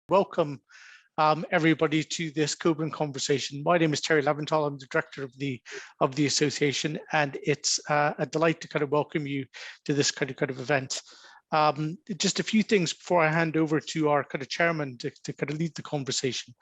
Welcome everybody to this Cockburn Conversation. My name is Terry Leventhal. I'm the director of the association, and it's a delight to kind of welcome you to this kind of event. Just a few things before I hand over to our kind of chairman to kind of lead the conversation.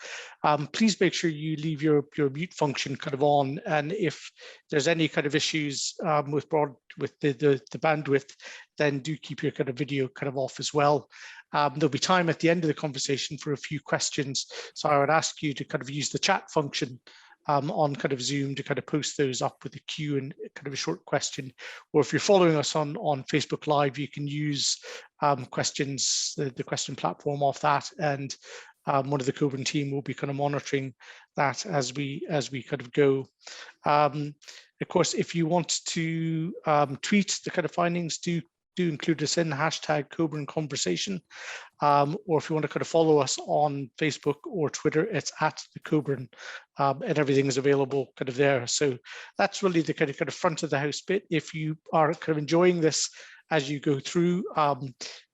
Please make sure you leave your mute function kind of on, and if there's any kind of issues with the bandwidth, then do keep your kind of video kind of off as well. There'll be time at the end of the conversation for a few questions, so I would ask you to kind of use the chat function on kind of Zoom to kind of post those up with a Q and kind of a short question. Or if you're following us on Facebook Live, you can use questions, the question platform off that, and one of the Cockburn team will be kind of monitoring that as we kind of go. Of course, if you want to tweet the kind of findings, do include us in hashtag Cockburn Conversation, or if you want to kind of follow us on Facebook or Twitter, it's at the Cockburn, and everything is available kind of there. So that's really the kind of front of the house bit. If you are kind of enjoying this as you go through,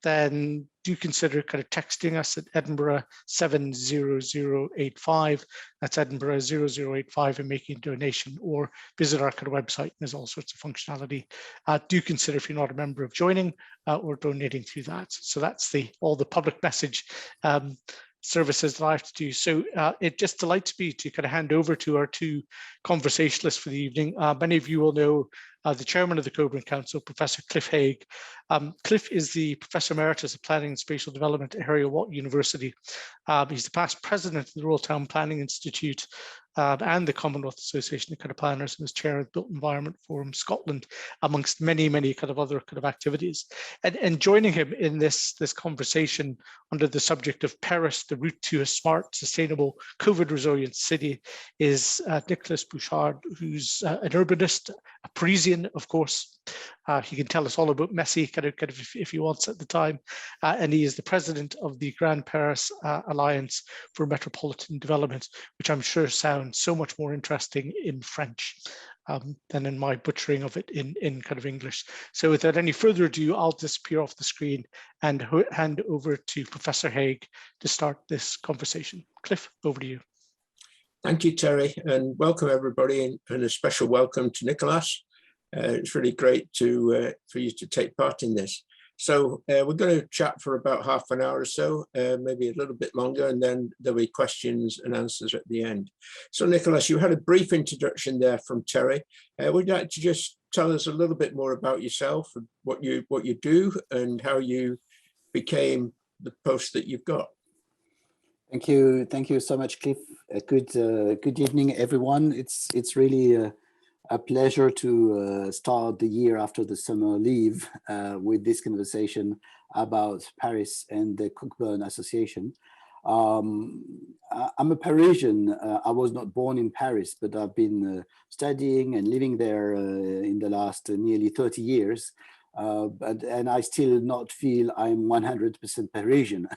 then do consider kind of texting us at Edinburgh 70085. That's Edinburgh 0085, and making a donation, or visit our kind of website. There's all sorts of functionality. Do consider, if you're not a member, of joining or donating through that. So that's all the public message services that I have to do. So it just delights me to kind of hand over to our two conversationalists for the evening. Many of you will know the chairman of the Cockburn Council, Professor Cliff Hague. Cliff is the Professor Emeritus of Planning and Spatial Development at Heriot-Watt University. He's the past president of the Royal Town Planning Institute and the Commonwealth Association of kind of Planners, and is chair of the Built Environment Forum Scotland, amongst many kind of other kind of activities. And joining him in this conversation under the subject of Paris, the route to a smart, sustainable, COVID-resilient city, is Nicolas Buchoud, who's an urbanist, a Parisian, of course. He can tell us all about Messi, kind of if he wants at the time. And he is the president of the Grand Paris Alliance for Metropolitan Development, which I'm sure sounds so much more interesting in French than in my butchering of it in kind of English. So without any further ado, I'll disappear off the screen and hand over to Professor Hague to start this conversation. Cliff, over to you. Thank you, Terry, and welcome everybody, and a special welcome to Nicolas. It's really great for you to take part in this. So we're going to chat for about half an hour or so, maybe a little bit longer, and then there'll be questions and answers at the end. So Nicolas, you had a brief introduction there from Terry. Would you like to just tell us a little bit more about yourself, and what you do, and how you became the post that you've got? Thank you so much, Cliff. Good evening, everyone. It's really a pleasure to start the year after the summer leave with this conversation about Paris and the Cockburn Association. I'm a Parisian. I was not born in Paris, but I've been studying and living there in the last nearly 30 years. And I still not feel I'm 100% Parisian,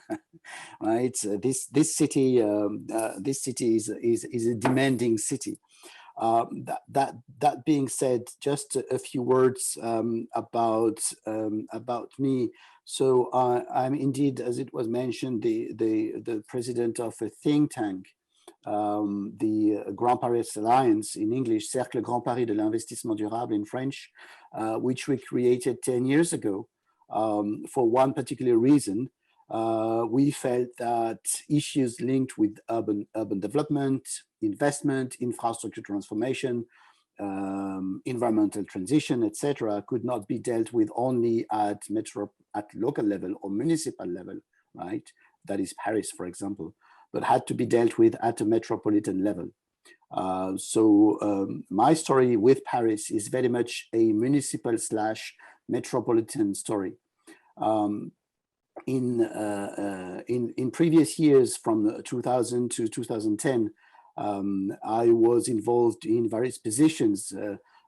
right? This city is a demanding city. That being said, just a few words about me. So I'm indeed, as it was mentioned, the president of a think tank, the Grand Paris Alliance, in English, Cercle Grand Paris de l'Investissement Durable in French, which we created 10 years ago for one particular reason. We felt that issues linked with urban development, investment, infrastructure transformation, environmental transition, etc., could not be dealt with only at local level or municipal level, right? That is Paris, for example, but had to be dealt with at a metropolitan level. So my story with Paris is very much a municipal / metropolitan story. In previous years, from 2000 to 2010, I was involved in various positions.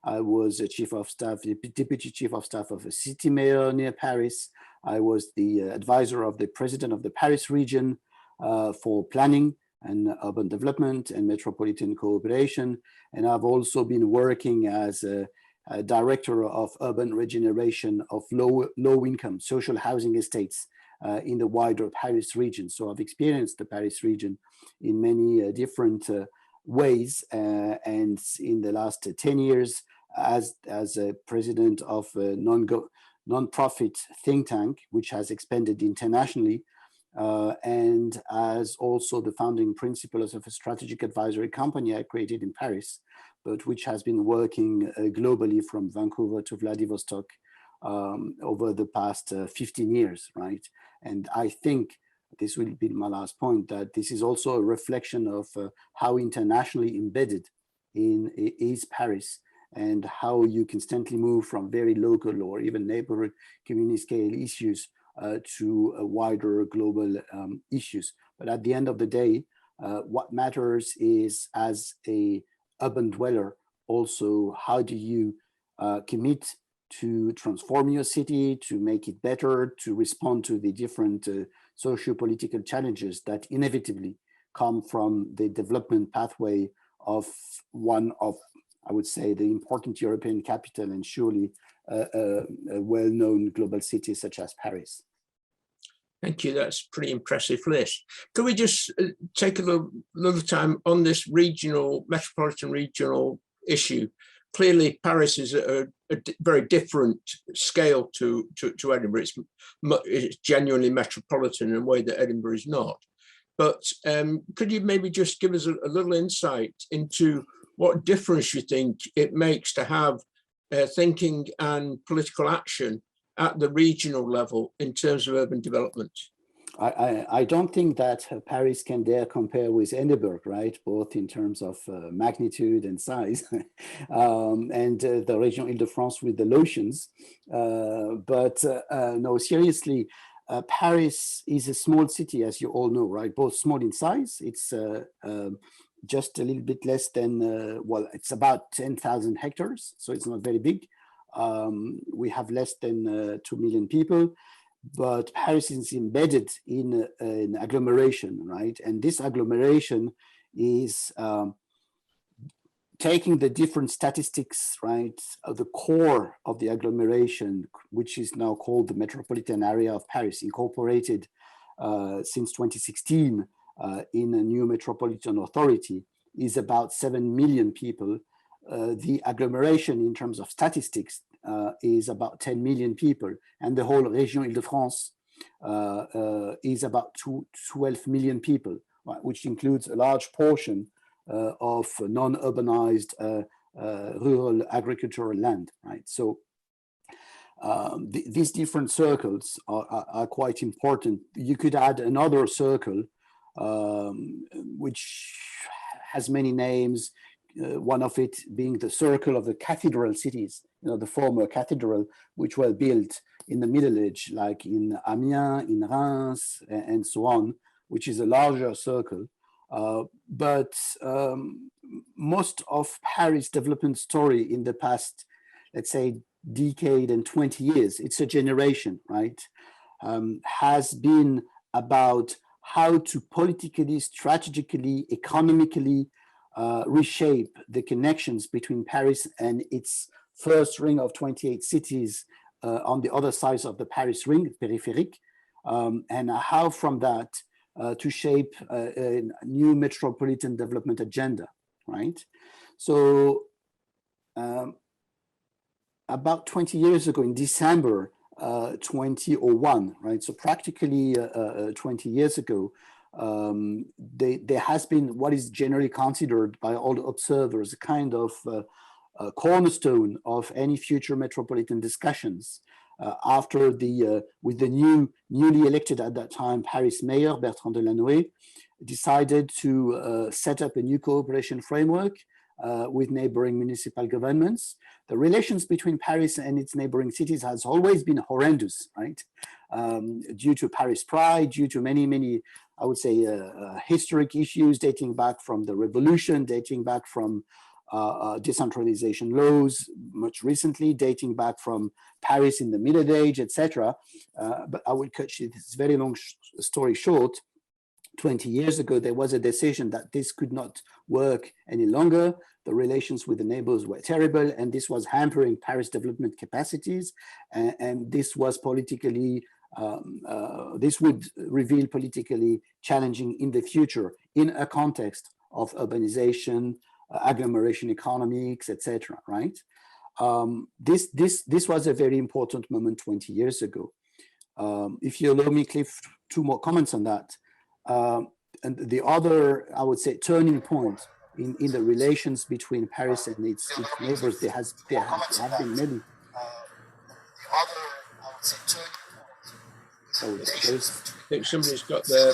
I was a chief of staff, deputy chief of staff of a city mayor near Paris. I was the advisor of the president of the Paris region for planning and urban development and metropolitan cooperation. And I've also been working as a director of urban regeneration of low income social housing estates in the wider Paris region. So I've experienced the Paris region in many different ways, and in the last 10 years as a president of a non-profit think tank, which has expanded internationally, and as also the founding principles of a strategic advisory company I created in Paris, but which has been working globally from Vancouver to Vladivostok over the past 15 years, right? And I think this will be my last point, that this is also a reflection of how internationally embedded is Paris, and how you constantly move from very local or even neighborhood community scale issues to wider global issues. But at the end of the day, what matters is, as a urban dweller, also how do you commit to transform your city, to make it better, to respond to the different socio-political challenges that inevitably come from the development pathway of one of, I would say, the important European capital, and surely a well-known global city such as Paris. Thank you. That's a pretty impressive list. Could we just take a little time on this metropolitan regional issue? Clearly, Paris is a very different scale to Edinburgh. It's genuinely metropolitan in a way that Edinburgh is not. But could you maybe just give us a little insight into what difference you think it makes to have thinking and political action at the regional level in terms of urban development? I don't think that Paris can dare compare with Edinburgh, right? Both in terms of magnitude and size, and the region Île-de-France with the lotions. But no, seriously, Paris is a small city, as you all know, right? Both small in size. It's just a little bit less than, well, it's about 10,000 hectares, so it's not very big. We have less than 2 million people, but Paris is embedded in an agglomeration, right? And this agglomeration is taking the different statistics, right, of the core of the agglomeration, which is now called the Metropolitan Area of Paris, incorporated since 2016 in a new metropolitan authority, is about 7 million people. The agglomeration in terms of statistics is about 10 million people, and the whole region Île-de-France is about 12 million people, right, which includes a large portion of non-urbanized rural agricultural land, right? So these different circles are quite important. You could add another circle which has many names, one of it being the circle of the cathedral cities, you know, the former cathedral which were built in the Middle Age, like in Amiens, in Reims, and so on, which is a larger circle. But most of Paris development story in the past, let's say, decade and 20 years, it's a generation, right, has been about how to politically, strategically, economically reshape the connections between Paris and its first ring of 28 cities on the other sides of the Paris ring, périphérique, and how from that to shape a new metropolitan development agenda, right? So about 20 years ago, in December 2001, right? So practically 20 years ago, there has been what is generally considered by all observers a kind of cornerstone of any future metropolitan discussions after with the newly elected at that time Paris mayor Bertrand Delanoë decided to set up a new cooperation framework with neighboring municipal governments. The relations between Paris and its neighboring cities has always been horrendous, right? Due to Paris pride, due to many, I would say, historic issues dating back from the revolution, dating back from decentralization laws, much recently, dating back from Paris in the Middle Age, etc. But I will cut this very long story short. 20 years ago, there was a decision that this could not work any longer. The relations with the neighbors were terrible, and this was hampering Paris development capacities. And this was politically this would reveal politically challenging in the future in a context of urbanization, agglomeration economics, etc. Right? This was a very important moment 20 years ago. If you allow me, Cliff, two more comments on that. And the other, I would say, turning point in the relations between Paris and its neighbors, there have been many. So there's, I think somebody's got their,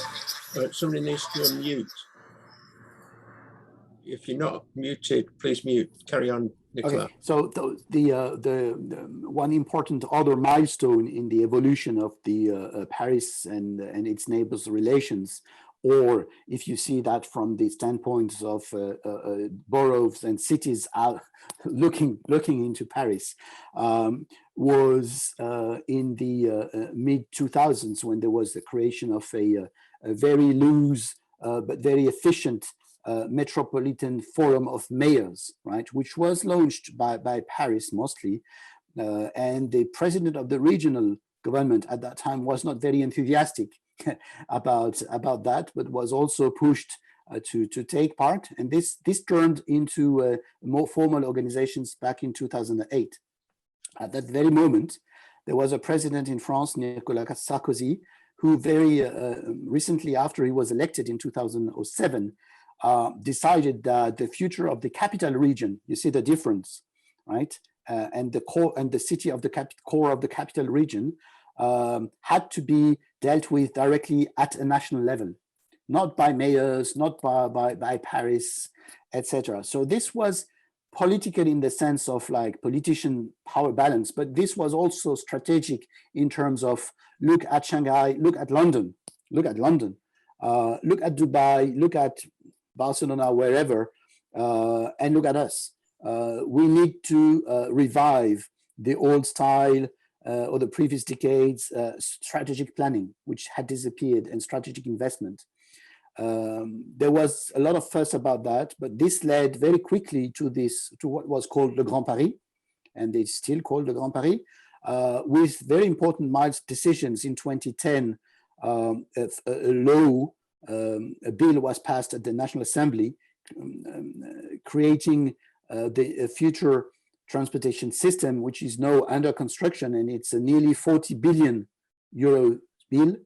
somebody needs to unmute. If you're not muted, please mute. Carry on, Nicolas. Okay, so the one important other milestone in the evolution of the Paris and its neighbors' relations, or if you see that from the standpoints of boroughs and cities looking into Paris, was in the mid-2000s, when there was the creation of a very loose but very efficient Metropolitan Forum of Mayors, right, which was launched by Paris mostly, and the president of the regional government at that time was not very enthusiastic about that, but was also pushed to take part, and this turned into more formal organizations back in 2008. At that very moment, there was a president in France, Nicolas Sarkozy, who very recently, after he was elected in 2007, decided that the future of the capital region, you see the difference, right? And the core and the city of the core of the capital region had to be dealt with directly at a national level, not by mayors, not by Paris, etc. So this was political in the sense of like politician power balance, but this was also strategic in terms of look at Shanghai, look at London, look at Dubai, look at Barcelona, wherever, and look at us. We need to revive the old style or the previous decades strategic planning, which had disappeared, and strategic investment. There was a lot of fuss about that, but this led very quickly to what was called the Grand Paris, and it's still called the Grand Paris, with very important milestone decisions. In 2010, a bill was passed at the National Assembly, creating the future transportation system, which is now under construction, and it's a nearly 40 billion euro bill,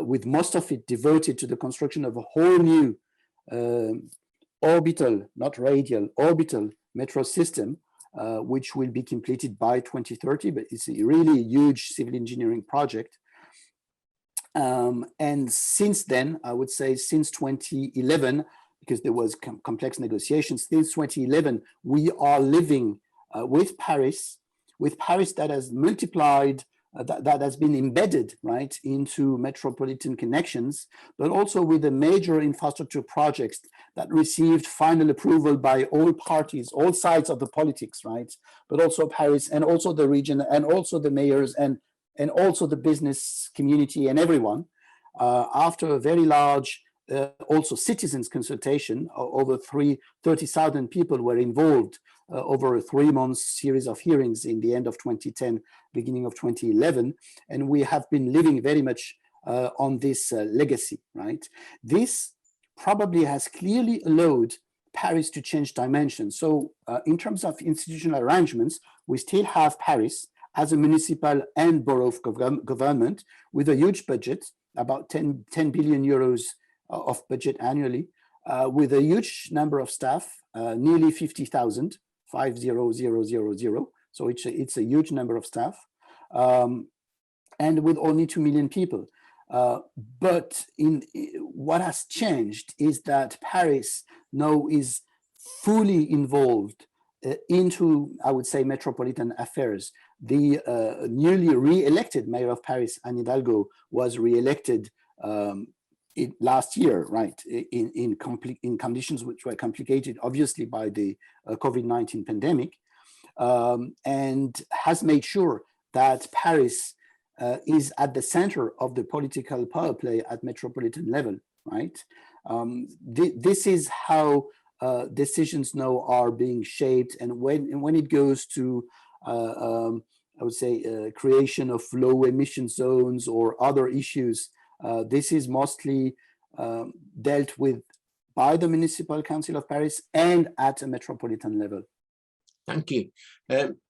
with most of it devoted to the construction of a whole new orbital, not radial, orbital metro system, which will be completed by 2030, but it's a really huge civil engineering project. And since then, I would say since 2011, because there was complex negotiations, since 2011, we are living with Paris that has multiplied, that has been embedded, right, into metropolitan connections, but also with the major infrastructure projects that received final approval by all parties, all sides of the politics, right, but also Paris, and also the region, and also the mayors, and also the business community and everyone, after a very large also citizens consultation. Over 30,000 people were involved over a 3-month series of hearings in the end of 2010, beginning of 2011, and we have been living very much on this legacy, right? This probably has clearly allowed Paris to change dimensions. So in terms of institutional arrangements, we still have Paris as a municipal and borough government with a huge budget, about 10 billion euros of budget annually, with a huge number of staff, nearly 50,000, 50,000. So it's a huge number of staff, and with only 2 million people. But what has changed is that Paris now is fully involved into, I would say, metropolitan affairs. The newly re-elected mayor of Paris, Anne Hidalgo, was re-elected last year, right, in conditions which were complicated, obviously, by the COVID-19 pandemic, and has made sure that Paris is at the center of the political power play at metropolitan level, right? This is how decisions now are being shaped, and when it goes to I would say, creation of low emission zones or other issues. This is mostly dealt with by the Municipal Council of Paris and at a metropolitan level. Thank you.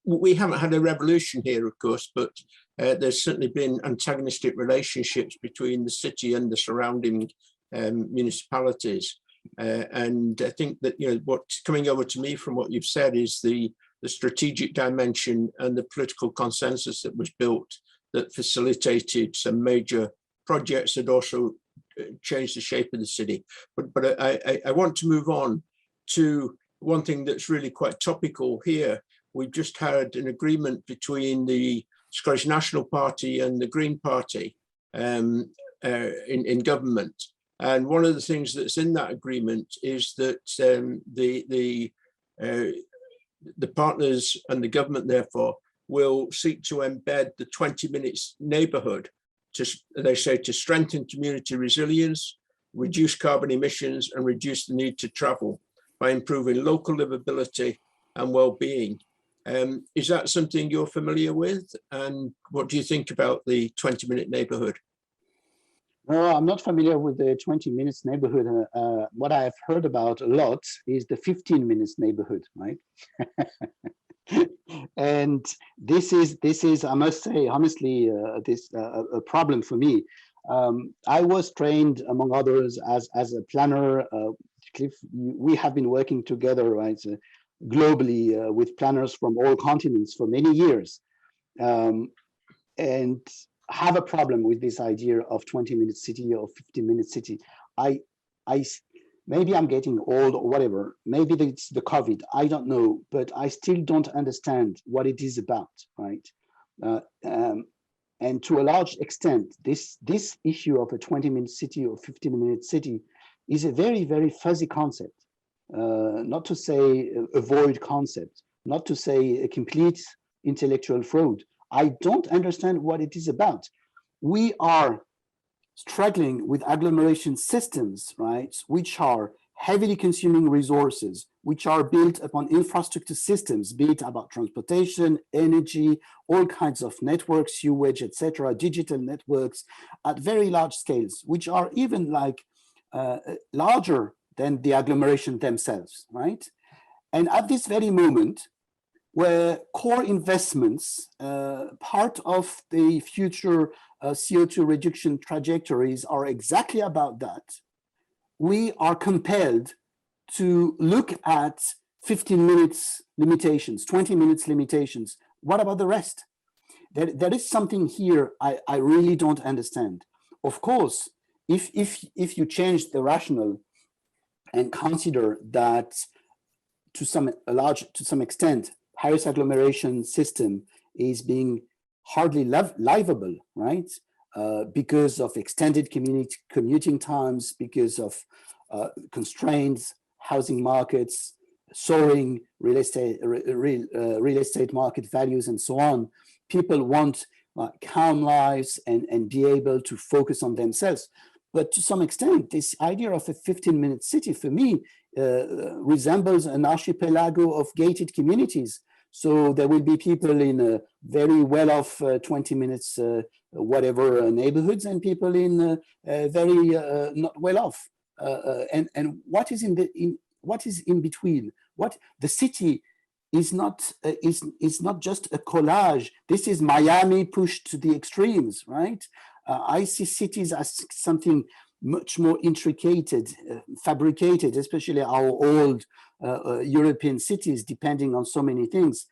We haven't had a revolution here, of course, but there's certainly been antagonistic relationships between the city and the surrounding municipalities. And I think that, you know, what's coming over to me from what you've said is the strategic dimension and the political consensus that was built that facilitated some major projects that also changed the shape of the city. But I want to move on to one thing that's really quite topical here. We've just had an agreement between the Scottish National Party and the Green Party in government. And one of the things that's in that agreement is that the partners and the government, therefore, will seek to embed the 20 minutes neighbourhood, they say, to strengthen community resilience, reduce carbon emissions, and reduce the need to travel by improving local livability and well-being. Is that something you're familiar with? And what do you think about the 20-minute neighbourhood? No, I'm not familiar with the 20 minutes neighborhood. What I've heard about a lot is the 15 minutes neighborhood, right? And this is, I must say, honestly, a problem for me. I was trained, among others, as a planner. Cliff, we have been working together, right, globally with planners from all continents for many years. And have a problem with this idea of 20-minute city or 15-minute city. Maybe I'm getting old or whatever. Maybe it's the COVID. I don't know, but I still don't understand what it is about, right? And to a large extent, this issue of a 20-minute city or 15-minute city is a very, very fuzzy concept. Not to say a void concept, not to say a complete intellectual fraud. I don't understand what it is about. We are struggling with agglomeration systems, right, which are heavily consuming resources, which are built upon infrastructure systems, be it about transportation, energy, all kinds of networks, sewage, etc., digital networks at very large scales, which are even like larger than the agglomeration themselves, right? And at this very moment, where core investments, part of the future CO2 reduction trajectories are exactly about that, we are compelled to look at 15 minutes limitations, 20 minutes limitations. What about the rest? There is something here I really don't understand. Of course, if you change the rationale and consider that to some extent, Paris agglomeration system is being hardly livable, right? Because of extended commuting times, because of constraints, housing markets, soaring real estate market values, and so on. People want calm lives and be able to focus on themselves. But to some extent, this idea of a 15-minute city, for me, resembles an archipelago of gated communities. So there will be people in a very well-off 20 minutes, whatever neighborhoods, and people in very not well-off. And what is in between? What the city is not just a collage. This is Miami pushed to the extremes, right? I see cities as something much more intricate, fabricated, especially our old European cities, depending on so many things.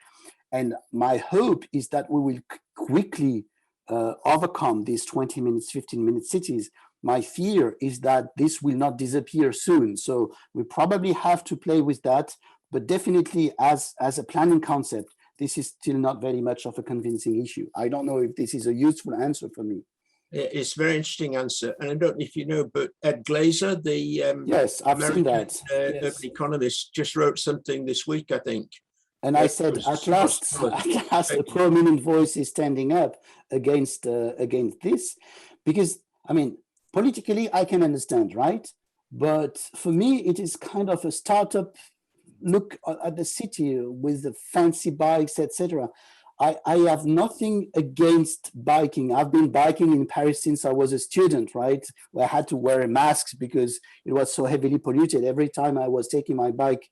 And my hope is that we will quickly overcome these 20 minutes, 15-minute cities. My fear is that this will not disappear soon. So we probably have to play with that, but definitely as a planning concept, this is still not very much of a convincing issue. I don't know if this is a useful answer for me. It's a very interesting answer. And I don't know if you know, but Ed Glazer, the yes, I've American seen that. Yes. urban economist, just wrote something this week, I think. And I said, at last, a prominent voice is standing up against this, because, I mean, politically, I can understand, right? But for me, it is kind of a startup look at the city with the fancy bikes, etc. I have nothing against biking. I've been biking in Paris since I was a student, right? Where I had to wear a mask because it was so heavily polluted. Every time I was taking my bike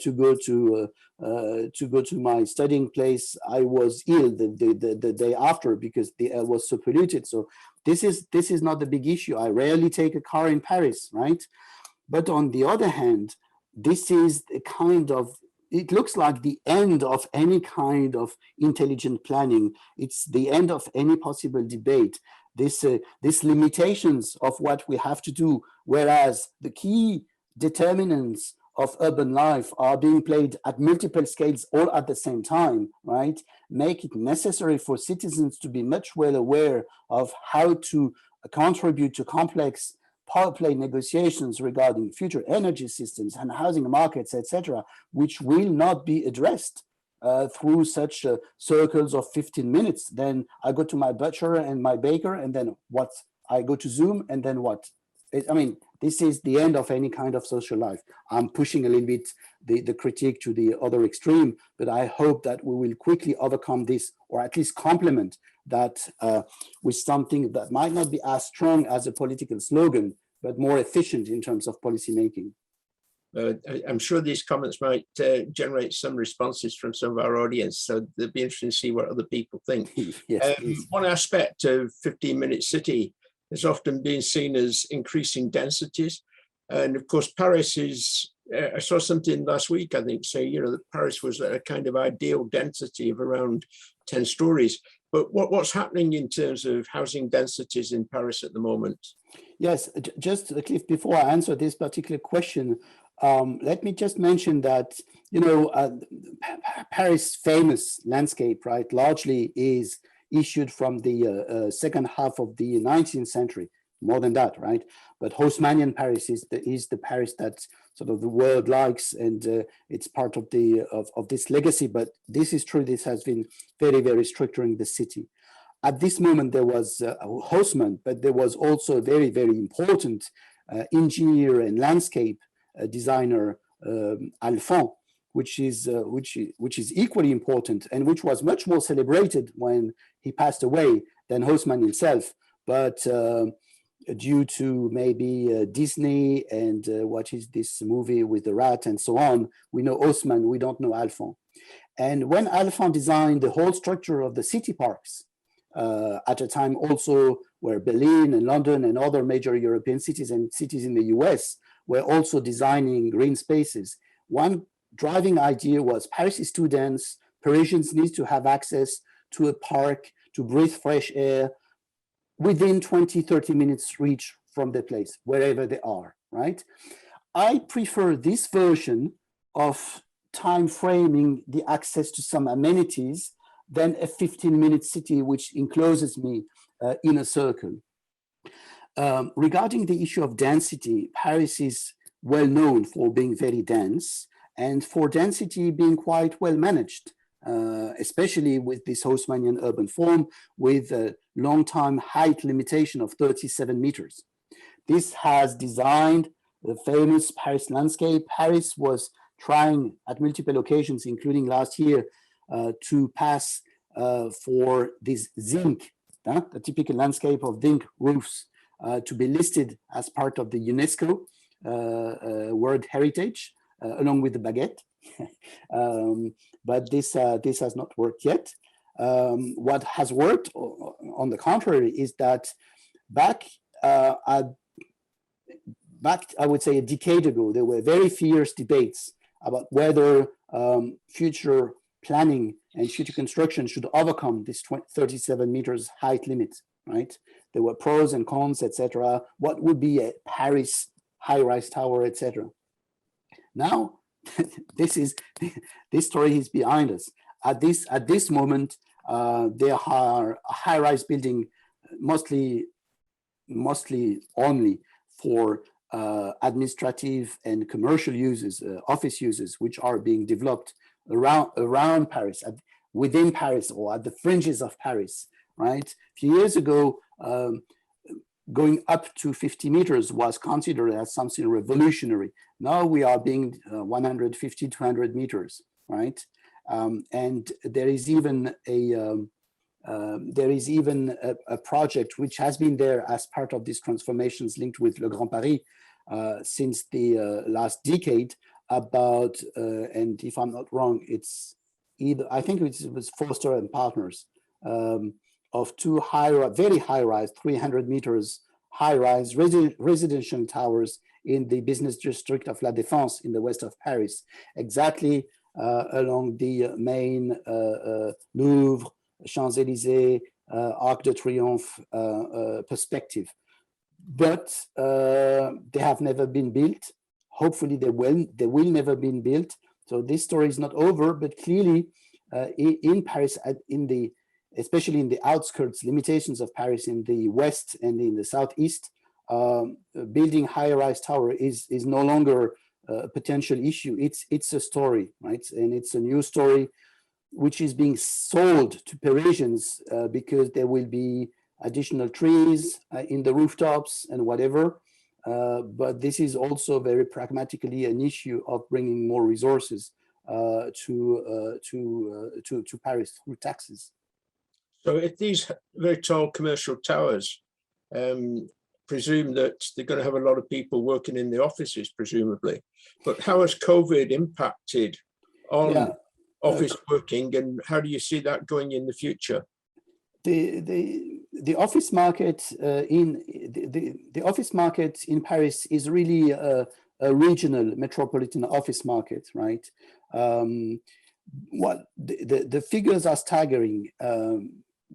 to go to my studying place, I was ill the day after because the air was so polluted. So this is not the big issue. I rarely take a car in Paris, right? But on the other hand, this is a kind of, it looks like the end of any kind of intelligent planning. It's the end of any possible debate. This limitations of what we have to do, whereas the key determinants of urban life are being played at multiple scales all at the same time, right? Make it necessary for citizens to be much well aware of how to contribute to complex power play negotiations regarding future energy systems and housing markets, etc., which will not be addressed through such circles of 15 minutes. Then I go to my butcher and my baker, and then what? I go to Zoom, and then what? I mean, this is the end of any kind of social life. I'm pushing a little bit the critique to the other extreme, but I hope that we will quickly overcome this, or at least complement that with something that might not be as strong as a political slogan, but more efficient in terms of policy making. I'm sure these comments might generate some responses from some of our audience, so it'll be interesting to see what other people think. Yes, one aspect of 15-minute city has often been seen as increasing densities. And of course, Paris is, I saw something last week, I think, say, that Paris was at a kind of ideal density of around 10 stories. But what's happening in terms of housing densities in Paris at the moment? Yes, just Cliff, before I answer this particular question, let me just mention that, Paris' famous landscape, right, largely is issued from the second half of the 19th century, more than that, right? But Haussmannian Paris is the Paris that sort of the world likes, and it's part of this legacy. But this is true. This has been very, very structuring the city. At this moment, there was Haussmann, but there was also a very, very important engineer and landscape designer, Alphand, which is equally important and which was much more celebrated when he passed away than Haussmann himself. But due to maybe Disney and what is this movie with the rat and so on, we know Haussmann, we don't know Alphand. And when Alphand designed the whole structure of the city parks, at a time also where Berlin and London and other major European cities and cities in the US were also designing green spaces, one driving idea was Paris is too dense, Parisians need to have access to a park to breathe fresh air within 20, 30 minutes reach from the place, wherever they are, right? I prefer this version of time framing the access to some amenities than a 15-minute city which encloses me in a circle. Regarding the issue of density, Paris is well known for being very dense and for density being quite well managed, especially with this Haussmannian urban form with a long time height limitation of 37 meters. This has designed the famous Paris landscape. Paris was trying at multiple occasions, including last year, to pass for this zinc, the typical landscape of zinc roofs, to be listed as part of the UNESCO World Heritage, along with the baguette. But this has not worked yet. What has worked, on the contrary, is that back, I would say a decade ago, there were very fierce debates about whether future planning and future construction should overcome this 37 meters height limit, right? There were pros and cons, etc. What would be a Paris high-rise tower, etc. Now, this story is behind us. At this moment, there are high-rise building, mostly only for administrative and commercial uses, office uses, which are being developed around Paris, within Paris, or at the fringes of Paris, right? A few years ago, going up to 50 meters was considered as something revolutionary. Now we are being 150, 200 meters, right? And there is even a project which has been there as part of these transformations linked with Le Grand Paris since the last decade about, and if I'm not wrong, it's either, I think it was Foster and Partners, of two very high-rise, 300 meters high-rise residential towers in the business district of La Défense in the west of Paris, exactly along the main Louvre, Champs-Élysées, Arc de Triomphe perspective. But they have never been built. Hopefully they will never be built. So this story is not over, but clearly in Paris, especially in the outskirts, limitations of Paris in the west and in the southeast, building high-rise tower is no longer a potential issue. It's a story, right? And it's a new story which is being sold to Parisians because there will be additional trees in the rooftops and whatever. But this is also very pragmatically an issue of bringing more resources to Paris through taxes. So if these very tall commercial towers presume that they're going to have a lot of people working in the offices, presumably, but how has COVID impacted on office working, and how do you see that going in the future? The office market the office market in Paris is really a regional metropolitan office market, right? What the figures are staggering.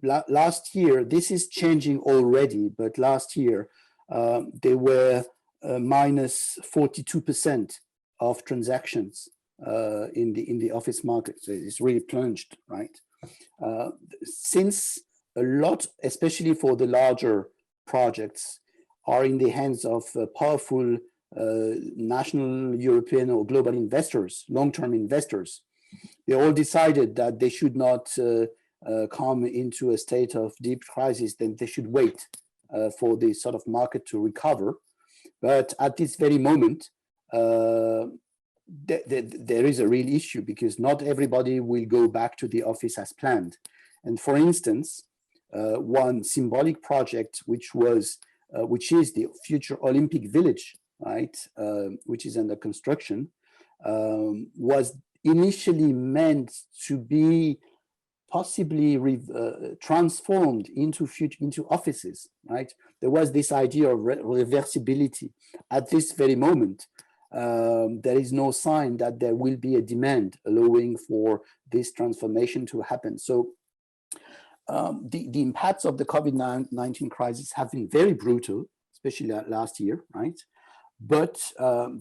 Last year, this is changing already, but last year they were minus 42% of transactions in the office market. So it's really plunged, right? Since a lot, especially for the larger projects, are in the hands of powerful national, European, or global investors, long-term investors, they all decided that they should not come into a state of deep crisis, then they should wait for the sort of market to recover. But at this very moment, there is a real issue because not everybody will go back to the office as planned. And for instance, one symbolic project, which is the future Olympic Village, right, which is under construction, was initially meant to be possibly transformed into offices, right? There was this idea of reversibility. At this very moment, there is no sign that there will be a demand allowing for this transformation to happen. So the impacts of the COVID-19 crisis have been very brutal, especially last year, right? But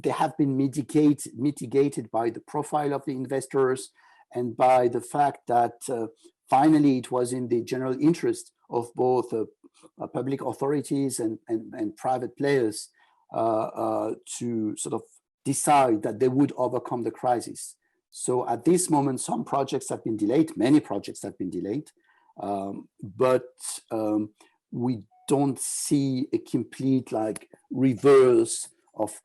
they have been mitigated by the profile of the investors and by the fact that finally it was in the general interest of both public authorities and private players to sort of decide that they would overcome the crisis. So at this moment, some projects have been delayed, many projects have been delayed, but we don't see a complete reverse of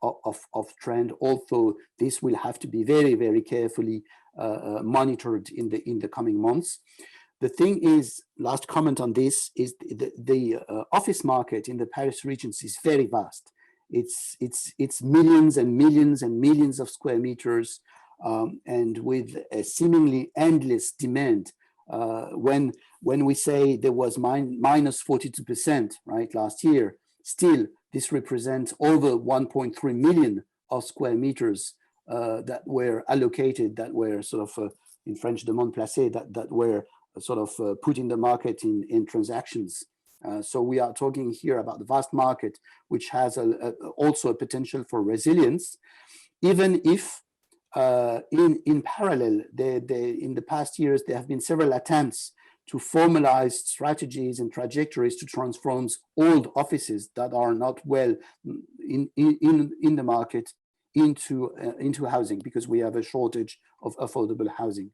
trend, although this will have to be very, very carefully monitored in the coming months. The thing is, last comment on this is the office market in the Paris region is very vast. It's millions and millions and millions of square meters, and with a seemingly endless demand. When we say there was minus 42%, right, last year, still this represents over 1.3 million of square meters that were allocated, that were sort of in French demande placée, that were sort of put in the market in transactions. So we are talking here about the vast market, which has also a potential for resilience, even if in parallel, in the past years, there have been several attempts to formalize strategies and trajectories to transform old offices that are not well in the market into housing, because we have a shortage of affordable housing.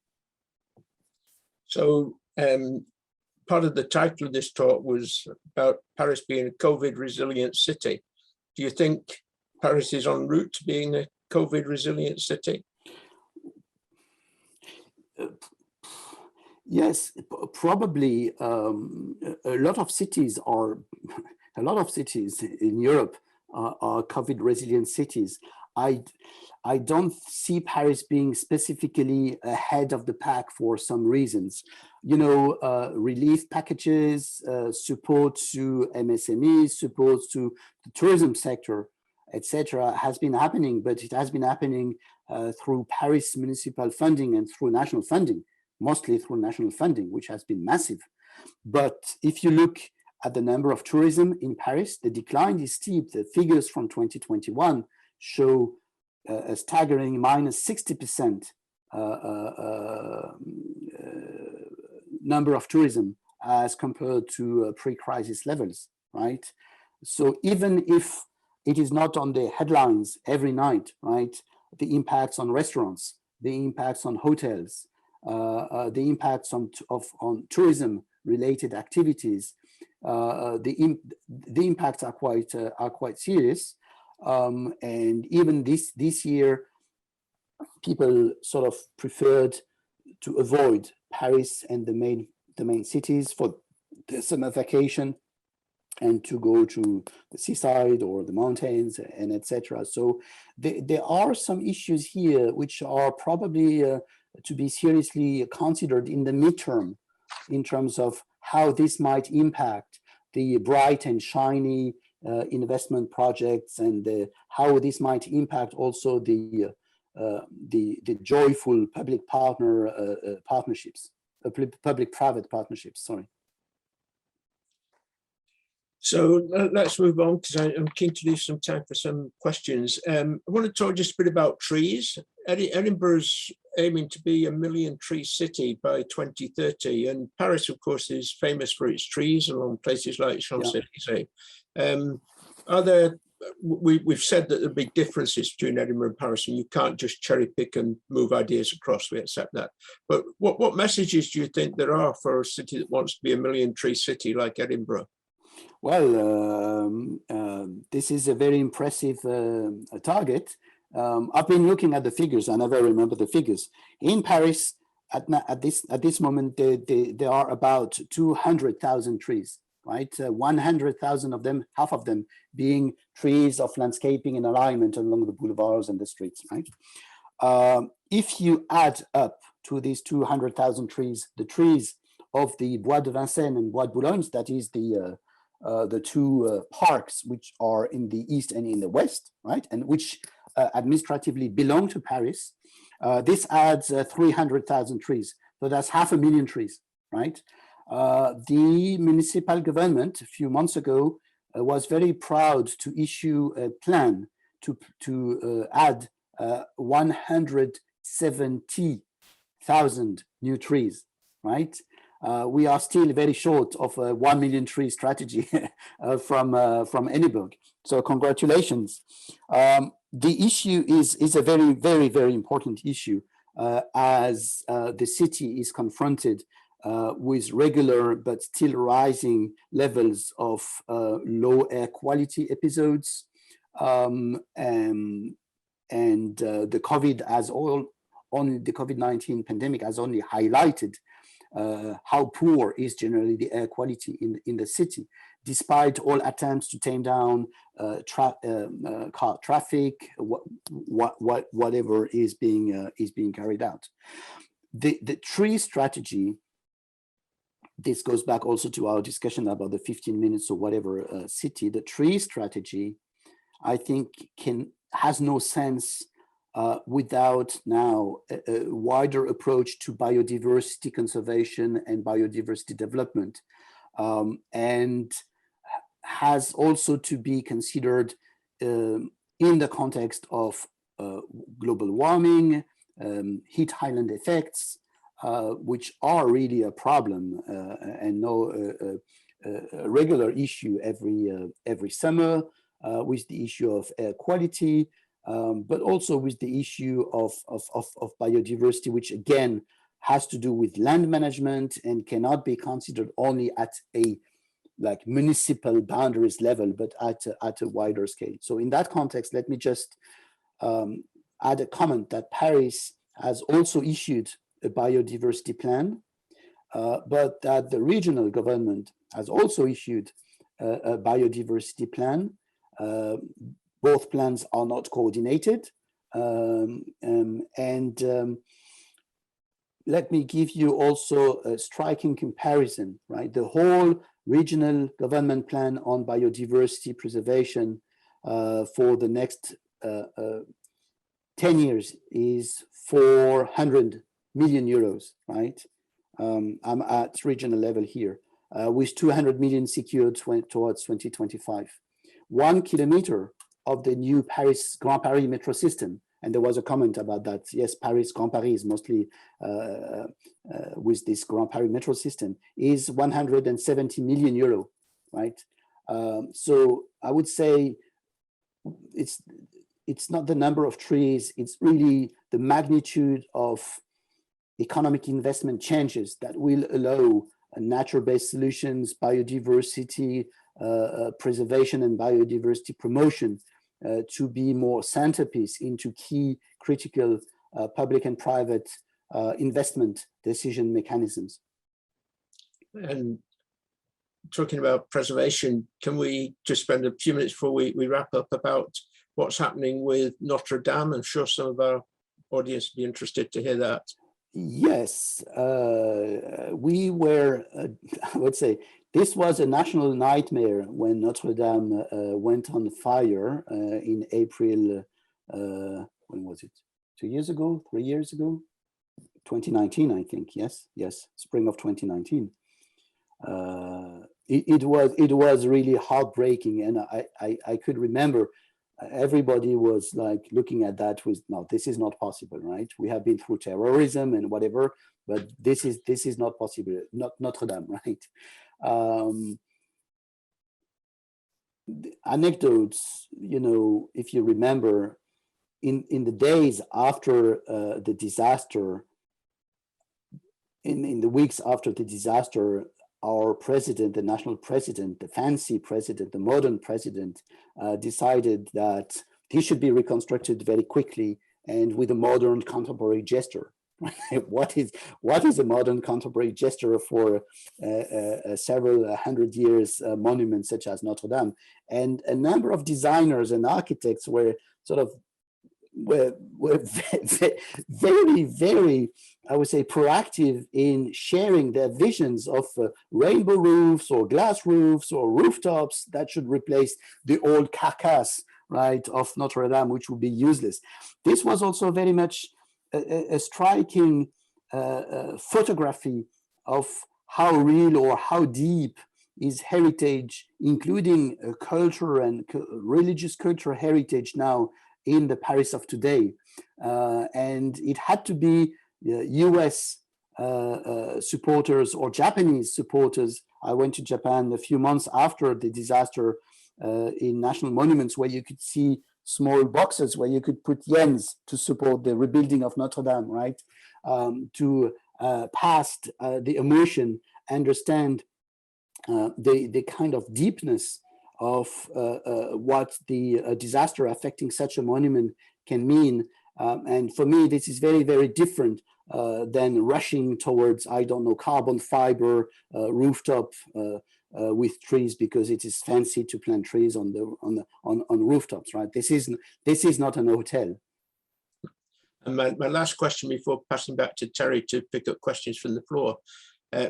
So part of the title of this talk was about Paris being a COVID resilient city. Do you think Paris is en route to being a COVID resilient city? Yes, probably a lot of cities in Europe are COVID resilient cities. I don't see Paris being specifically ahead of the pack for some reasons. You know, relief packages, support to MSMEs, support to the tourism sector, etc., has been happening, but it has been happening through Paris municipal funding and through national funding, mostly through national funding, which has been massive. But if you look at the number of tourism in Paris, the decline is steep. The figures from 2021 show a staggering minus 60% number of tourism as compared to pre-crisis levels, right? So even if it is not on the headlines every night, right? The impacts on restaurants, the impacts on hotels, the impacts on tourism related activities, the impacts are quite serious. And even this year, people sort of preferred to avoid Paris and the main cities for the summer vacation, and to go to the seaside or the mountains and etc. So there are some issues here which are probably to be seriously considered in the midterm in terms of how this might impact the bright and shiny investment projects, and how this might impact also the joyful public-private partnerships. Sorry. So let's move on, because I'm keen to leave some time for some questions. I want to talk just a bit about trees. Edinburgh's aiming to be a 1 million tree city by 2030, and Paris, of course, is famous for its trees along places like Champs-Élysées. We've said that there are big differences between Edinburgh and Paris, and you can't just cherry pick and move ideas across. We accept that. But what messages do you think there are for a city that wants to be a 1 million tree city like Edinburgh? Well, this is a very impressive target. I've been looking at the figures. I never remember the figures. In Paris, at this moment, there are about 200,000 trees, right? 100,000 of them, half of them being trees of landscaping and alignment along the boulevards and the streets, right? If you add up to these 200,000 trees, the trees of the Bois de Vincennes and Bois de Boulogne, that is the two parks which are in the east and in the west, right, and which administratively belong to Paris. This adds 300,000 trees, so that's 500,000 trees, right? The municipal government a few months ago was very proud to issue a plan to add 170,000 new trees, right? We are still very short of a 1 million tree strategy from Edinburgh. So congratulations. The issue is a very, very, very important issue as the city is confronted with regular but still rising levels of low air quality episodes. And the COVID-19 pandemic has only highlighted how poor is generally the air quality in the city, despite all attempts to tame down car traffic, whatever is being carried out. The tree strategy, this goes back also to our discussion about the 15 minutes or whatever city. The tree strategy, I think, has no sense without now a wider approach to biodiversity conservation and biodiversity development, and has also to be considered in the context of global warming, heat island effects, which are really a problem and a regular issue every summer, with the issue of air quality, but also with the issue of biodiversity, which again has to do with land management and cannot be considered only at a municipal boundaries level, but at a wider scale. So in that context, let me just add a comment that Paris has also issued a biodiversity plan, but that the regional government has also issued a biodiversity plan. Both plans are not coordinated. Let me give you also a striking comparison, right? The whole regional government plan on biodiversity preservation for the next 10 years is 400 million euros, right? I'm at regional level here, with 200 million secured towards 2025. 1 kilometer of the new Grand Paris metro system, and there was a comment about that. Yes, Grand Paris is mostly with this Grand Paris metro system, is 170 million euro, right? So I would say it's not the number of trees, it's really the magnitude of economic investment changes that will allow nature-based solutions, biodiversity preservation and biodiversity promotion to be more centerpiece into key critical public and private investment decision mechanisms. And talking about preservation, can we just spend a few minutes before we wrap up about what's happening with Notre Dame? I'm sure some of our audience would be interested to hear that. Yes, we were, I would say, this was a national nightmare when Notre Dame went on fire in April, when was it? 2 years ago, 3 years ago? 2019, I think, yes, spring of 2019. It was really heartbreaking, and I could remember everybody was like looking at that with, no, this is not possible, right? We have been through terrorism and whatever, but this is not possible, not Notre Dame, right? Anecdotes, you know, if you remember, in the days after the disaster, in the weeks after the disaster, our president, the national president, the fancy president, the modern president, decided that he should be reconstructed very quickly and with a modern contemporary gesture. What is a modern contemporary gesture for several hundred years monument such as Notre Dame? And a number of designers and architects were sort of were very, very, I would say, proactive in sharing their visions of rainbow roofs or glass roofs or rooftops that should replace the old carcass, right, of Notre Dame, which would be useless. This was also very much a striking photography of how real or how deep is heritage, including culture and religious cultural heritage now in the Paris of today. And it had to be US supporters or Japanese supporters. I went to Japan a few months after the disaster in national monuments, where you could see small boxes where you could put yens to support the rebuilding of Notre Dame, right? To past the emotion, understand the kind of deepness of what the disaster affecting such a monument can mean. And for me, this is very, very different than rushing towards, I don't know, carbon fiber rooftop with trees because it is fancy to plant trees on rooftops, right? This is not an hotel. And my last question before passing back to Terry to pick up questions from the floor.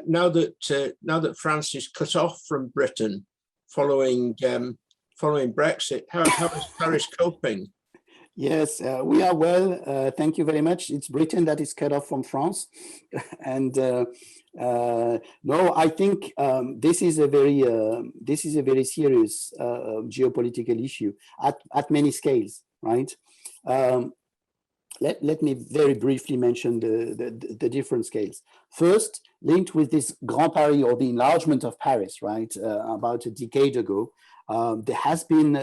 Now that France is cut off from Britain following Brexit, how is Paris coping? Yes, we are well. Thank you very much. It's Britain that is cut off from France, and no, I think this is a very serious geopolitical issue at many scales, right? Let me very briefly mention the different scales. First, linked with this Grand Paris or the enlargement of Paris, right? About a decade ago, there has been,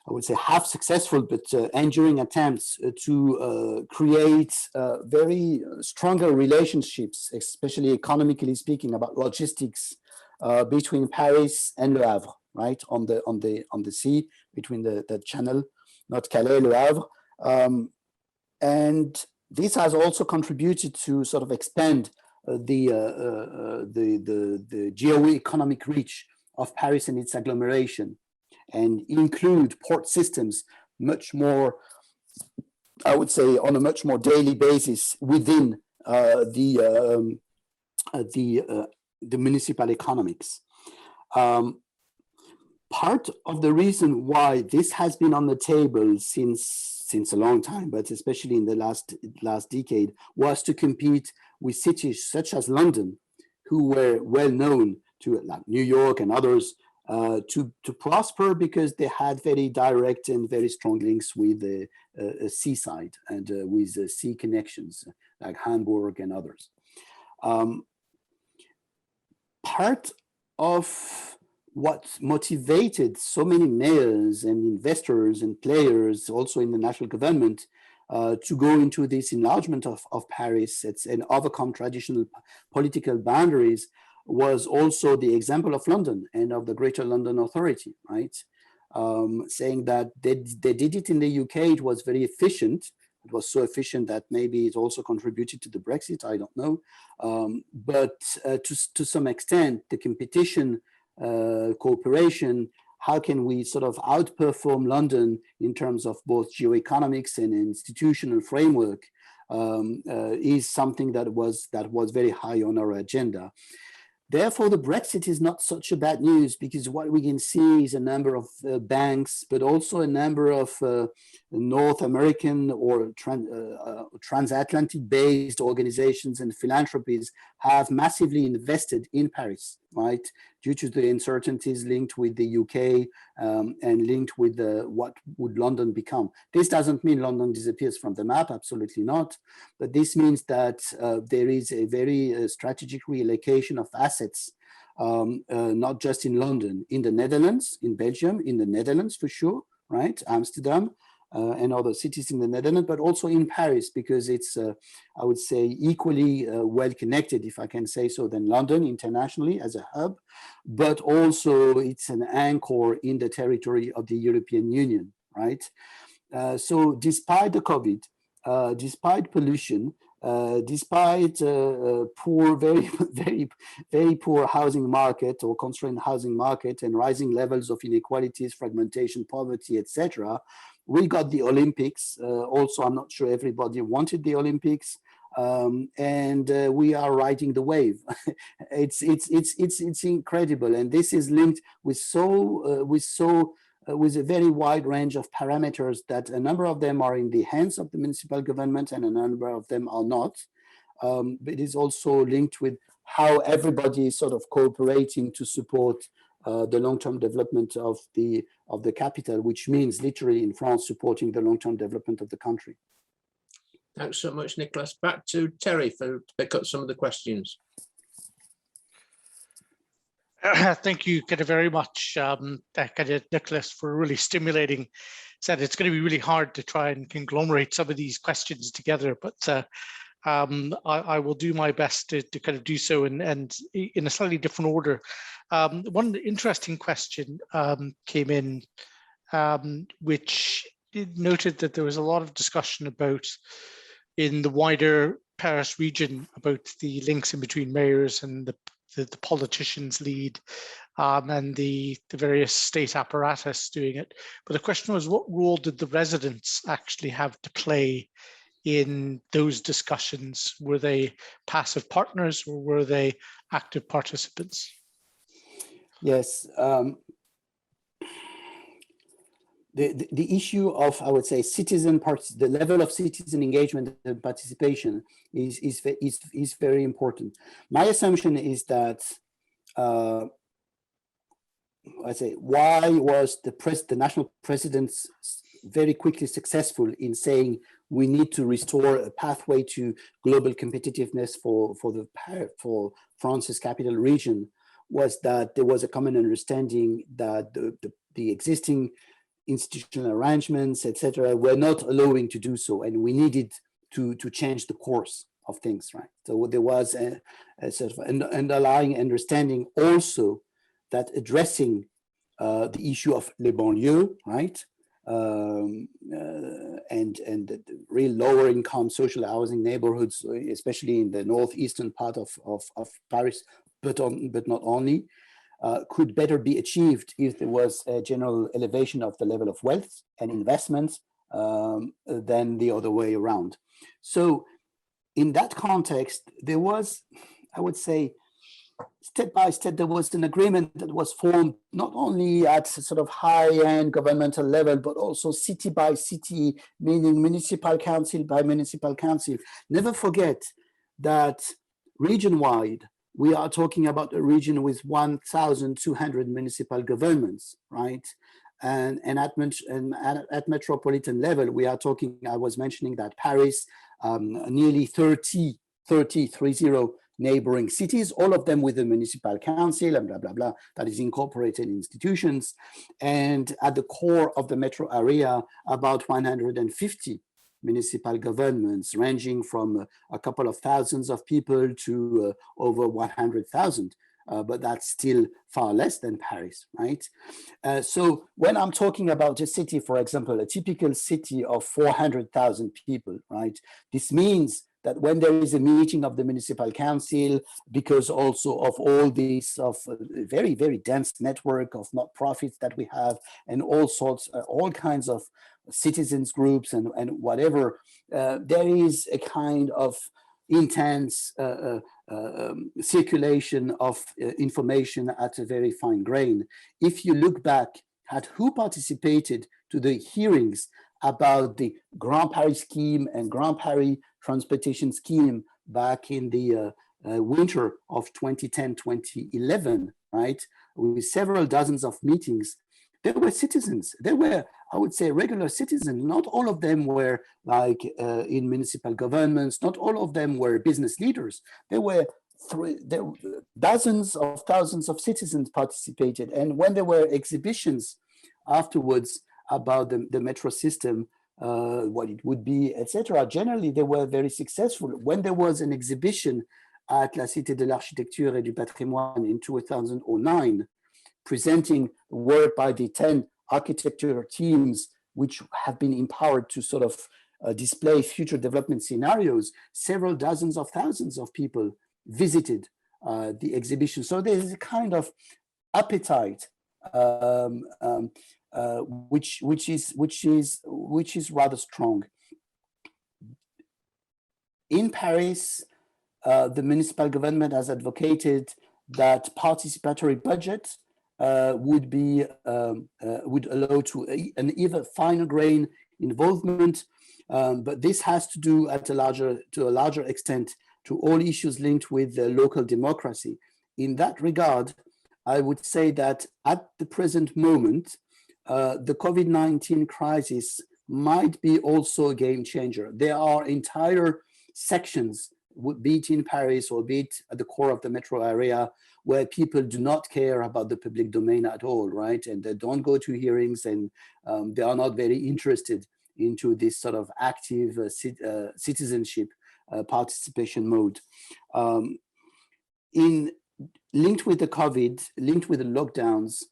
I would say, half successful but enduring attempts to create very stronger relationships, especially economically speaking, about logistics between Paris and Le Havre, right? On the sea, between the channel, not Calais, Le Havre. And this has also contributed to sort of expand the geo-economic reach of Paris and its agglomeration, and include port systems much more, I would say, on a much more daily basis within the municipal economics. Part of the reason why this has been on the table since a long time, but especially in the last decade, was to compete with cities such as London, who were well known to, like New York and others, to prosper because they had very direct and very strong links with the seaside and with sea connections, like Hamburg and others. Part of what motivated so many mayors and investors and players also in the national government to go into this enlargement of Paris and overcome traditional political boundaries was also the example of London and of the Greater London Authority, right? Saying that they did it in the UK, it was very efficient. It was so efficient that maybe it also contributed to the Brexit, I don't know. But to some extent, the competition, cooperation, how can we sort of outperform London in terms of both geoeconomics and institutional framework is something that was very high on our agenda. Therefore, the Brexit is not such a bad news, because what we can see is a number of banks, but also a number of North American or transatlantic based organizations and philanthropies have massively invested in Paris, right? Due to the uncertainties linked with the UK and linked with what would London become. This doesn't mean London disappears from the map, absolutely not. But this means that there is a very strategic reallocation of assets, not just in London, in the Netherlands, in Belgium, in the Netherlands for sure, right? Amsterdam, and other cities in the Netherlands, but also in Paris, because it's, I would say, equally well connected, if I can say so, than London internationally as a hub, but also it's an anchor in the territory of the European Union, right? So despite the COVID, despite pollution, despite poor, very poor housing market or constrained housing market and rising levels of inequalities, fragmentation, poverty, etc., we got the Olympics. Also, I'm not sure everybody wanted the Olympics, and we are riding the wave. It's incredible, and this is linked with with a very wide range of parameters that a number of them are in the hands of the municipal government and a number of them are not. But it is also linked with how everybody is sort of cooperating to support the long-term development of the capital, which means literally in France supporting the long-term development of the country. Thanks so much, Nicolas. Back to Terry to pick up some of the questions. Thank you very much, Nicolas, for a really stimulating set. It's going to be really hard to try and conglomerate some of these questions together, but I will do my best to kind of do so and in a slightly different order. One interesting question came in, which noted that there was a lot of discussion about in the wider Paris region about the links in between mayors and the politicians lead and the various state apparatus doing it. But the question was, what role did the residents actually have to play in those discussions? Were they passive partners or were they active participants? Yes. The issue of, I would say, the level of citizen engagement and participation is very important. My assumption is that I say, why was the national president very quickly successful in saying we need to restore a pathway to global competitiveness for France's capital region, was that there was a common understanding that the existing institutional arrangements, etc., were not allowing to do so, and we needed to change the course of things, right? So there was a sort of an underlying understanding also that addressing the issue of les banlieues, right, and real lower income social housing neighborhoods, especially in the northeastern part of Paris, but not only, could better be achieved if there was a general elevation of the level of wealth and investments than the other way around. So in that context, there was, I would say, step by step, there was an agreement that was formed not only at sort of high-end governmental level, but also city by city, meaning municipal council by municipal council. Never forget that region-wide, we are talking about a region with 1,200 municipal governments, right? And at metropolitan level, we are talking, I was mentioning that Paris, nearly 30 neighboring cities, all of them with a municipal council and blah, blah, blah, that is incorporated institutions. And at the core of the metro area, about 150 municipal governments, ranging from a couple of thousands of people to over 100,000. But that's still far less than Paris, right? So when I'm talking about a city, for example, a typical city of 400,000 people, right? This means that when there is a meeting of the municipal council, because also of all these, of a very, very dense network of not-profits that we have, and all sorts, all kinds of citizens groups and whatever, there is a kind of intense circulation of information at a very fine grain. If you look back at who participated to the hearings about the Grand Paris scheme and Grand Paris transportation scheme back in the winter of 2010-2011, right, with several dozens of meetings, there were citizens. There were, I would say, regular citizens. Not all of them were like in municipal governments. Not all of them were business leaders. There were dozens of thousands of citizens participated. And when there were exhibitions afterwards about the metro system, what it would be, etc., generally they were very successful. When there was an exhibition at La Cité de l'Architecture et du Patrimoine in 2009, presenting work by the 10 architecture teams which have been empowered to sort of display future development scenarios, several dozens of thousands of people visited the exhibition. So there's a kind of appetite which is rather strong. In Paris, the municipal government has advocated that participatory budget would allow to an even finer grain involvement, but this has to do to a larger extent to all issues linked with local democracy. In that regard, I would say that at the present moment, the COVID-19 crisis might be also a game changer. There are entire sections, be it in Paris or be it at the core of the metro area, where people do not care about the public domain at all, right? And they don't go to hearings, and they are not very interested into this sort of active citizenship participation mode. Linked with the COVID, linked with the lockdowns,